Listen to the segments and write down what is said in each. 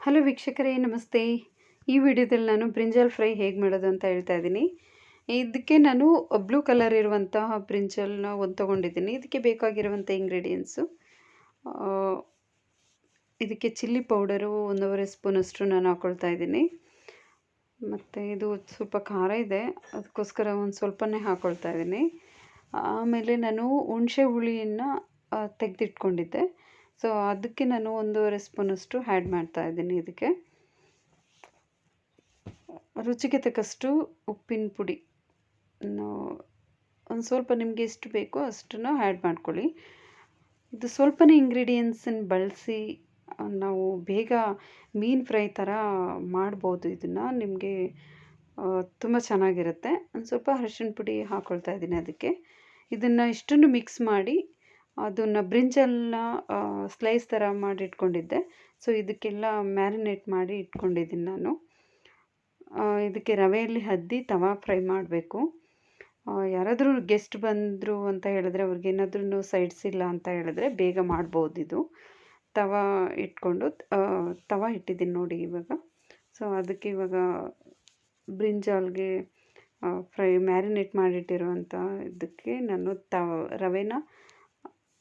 Hello ವೀಕ್ಷಕರೇ, ನಮಸ್ತೆ. ಈ ವಿಡಿಯೋದಲ್ಲಿ ನಾನು ಬ್ರಿಂಜಾಲ್ ಫ್ರೈ ಹೇಗೆ ಮಾಡೋದು ಅಂತ ಹೇಳ್ತಾ ಇದ್ದೀನಿ. ಇದಕ್ಕೆ ನಾನು ಬ್ಲೂ ಕಲರ್ ಇರುವಂತಹ ಬ್ರಿಂಜಾಲ್ನ ಒಂದು ತೊಗೊಂಡಿದ್ದೀನಿ. ಇದಕ್ಕೆ ಬೇಕಾಗಿರುವಂಥ ಇಂಗ್ರೀಡಿಯೆಂಟ್ಸು, ಇದಕ್ಕೆ ಚಿಲ್ಲಿ ಪೌಡರು 1.5 ಸ್ಪೂನಷ್ಟು ನಾನು ಹಾಕ್ಕೊಳ್ತಾ ಇದ್ದೀನಿ. ಮತ್ತು ಇದು ಸ್ವಲ್ಪ ಖಾರ ಇದೆ, ಅದಕ್ಕೋಸ್ಕರ ಒಂದು ಸ್ವಲ್ಪನೇ ಹಾಕ್ಕೊಳ್ತಾ ಇದ್ದೀನಿ. ಆಮೇಲೆ ನಾನು ಹುಣಸೆ ಹುಳಿಯನ್ನು ತೆಗೆದಿಟ್ಕೊಂಡಿದ್ದೆ, ಸೊ ಅದಕ್ಕೆ ನಾನು 1.5 ಸ್ಪೂನಷ್ಟು ಆ್ಯಡ್ ಮಾಡ್ತಾ ಇದ್ದೀನಿ. ಇದಕ್ಕೆ ರುಚಿಗೆ ತಕ್ಕಷ್ಟು ಉಪ್ಪಿನ ಪುಡಿ ಒಂದು ಸ್ವಲ್ಪ ನಿಮಗೆ ಎಷ್ಟು ಬೇಕೋ ಅಷ್ಟನ್ನು ಆ್ಯಡ್ ಮಾಡ್ಕೊಳ್ಳಿ. ಇದು ಸ್ವಲ್ಪನೇ ಇಂಗ್ರೀಡಿಯೆಂಟ್ಸನ್ನು ಬಳಸಿ ನಾವು ಬೇಗ ಮೀನು ಫ್ರೈ ಥರ ಮಾಡ್ಬೋದು. ಇದನ್ನು ನಿಮಗೆ ತುಂಬ ಚೆನ್ನಾಗಿರುತ್ತೆ. ಒಂದು ಸ್ವಲ್ಪ ಅರಿಶಿಣ ಪುಡಿ ಹಾಕ್ಕೊಳ್ತಾ ಇದ್ದೀನಿ. ಅದಕ್ಕೆ ಇದನ್ನು ಇಷ್ಟನ್ನು ಮಿಕ್ಸ್ ಮಾಡಿ ಅದನ್ನು ಬ್ರಿಂಜಲ್ನ ಸ್ಲೈಸ್ ಥರ ಮಾಡಿ ಇಟ್ಕೊಂಡಿದ್ದೆ. ಸೊ ಇದಕ್ಕೆಲ್ಲ ಮ್ಯಾರಿನೇಟ್ ಮಾಡಿ ಇಟ್ಕೊಂಡಿದ್ದೀನಿ ನಾನು. ಇದಕ್ಕೆ ರವೆಯಲ್ಲಿ ಅದ್ದಿ ತವಾ ಫ್ರೈ ಮಾಡಬೇಕು. ಯಾರಾದರೂ ಗೆಸ್ಟ್ ಬಂದರು ಅಂತ ಹೇಳಿದ್ರೆ, ಅವ್ರಿಗೇನಾದ್ರೂ ಸೈಡ್ಸ್ ಇಲ್ಲ ಅಂತ ಹೇಳಿದ್ರೆ ಬೇಗ ಮಾಡ್ಬೋದು. ಇದು ತವಾ ಇಟ್ಕೊಂಡು ತವಾ ಇಟ್ಟಿದ್ದೀನಿ ನೋಡಿ ಇವಾಗ. ಸೊ ಅದಕ್ಕೆ ಇವಾಗ ಬ್ರಿಂಜಾಲ್ಗೆ ಮ್ಯಾರಿನೇಟ್ ಮಾಡಿಟ್ಟಿರುವಂಥ ಇದಕ್ಕೆ ನಾನು ರವೆನ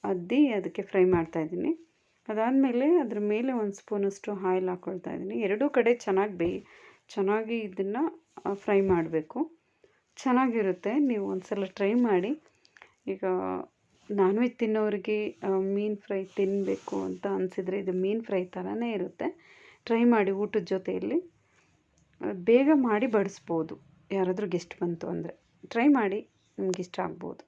ಅದ್ದಿ ಅದಕ್ಕೆ ಫ್ರೈ ಮಾಡ್ತಾಯಿದ್ದೀನಿ. ಅದಾದಮೇಲೆ ಅದ್ರ ಮೇಲೆ 1 ಸ್ಪೂನಷ್ಟು ಆಯಿಲ್ ಹಾಕ್ಕೊಳ್ತಾ ಇದ್ದೀನಿ. ಎರಡೂ ಕಡೆ ಚೆನ್ನಾಗಿ ಇದನ್ನು ಫ್ರೈ ಮಾಡಬೇಕು. ಚೆನ್ನಾಗಿರುತ್ತೆ, ನೀವು ಒಂದು ಸಲ ಟ್ರೈ ಮಾಡಿ. ಈಗ ನಾನ್ ವೆಜ್ ತಿನ್ನೋರಿಗೆ ಮೀನು ಫ್ರೈ ತಿನ್ನಬೇಕು ಅಂತ ಅನಿಸಿದರೆ ಇದು ಮೀನು ಫ್ರೈ ಥರನೇ ಇರುತ್ತೆ. ಟ್ರೈ ಮಾಡಿ, ಊಟದ ಜೊತೆಯಲ್ಲಿ ಬೇಗ ಮಾಡಿ ಬಡಿಸ್ಬೋದು. ಯಾರಾದರೂ ಗೆಸ್ಟ್ ಬಂತು ಅಂದರೆ ಟ್ರೈ ಮಾಡಿ, ನಿಮ್ಗೆ ಇಷ್ಟ ಆಗ್ಬೋದು.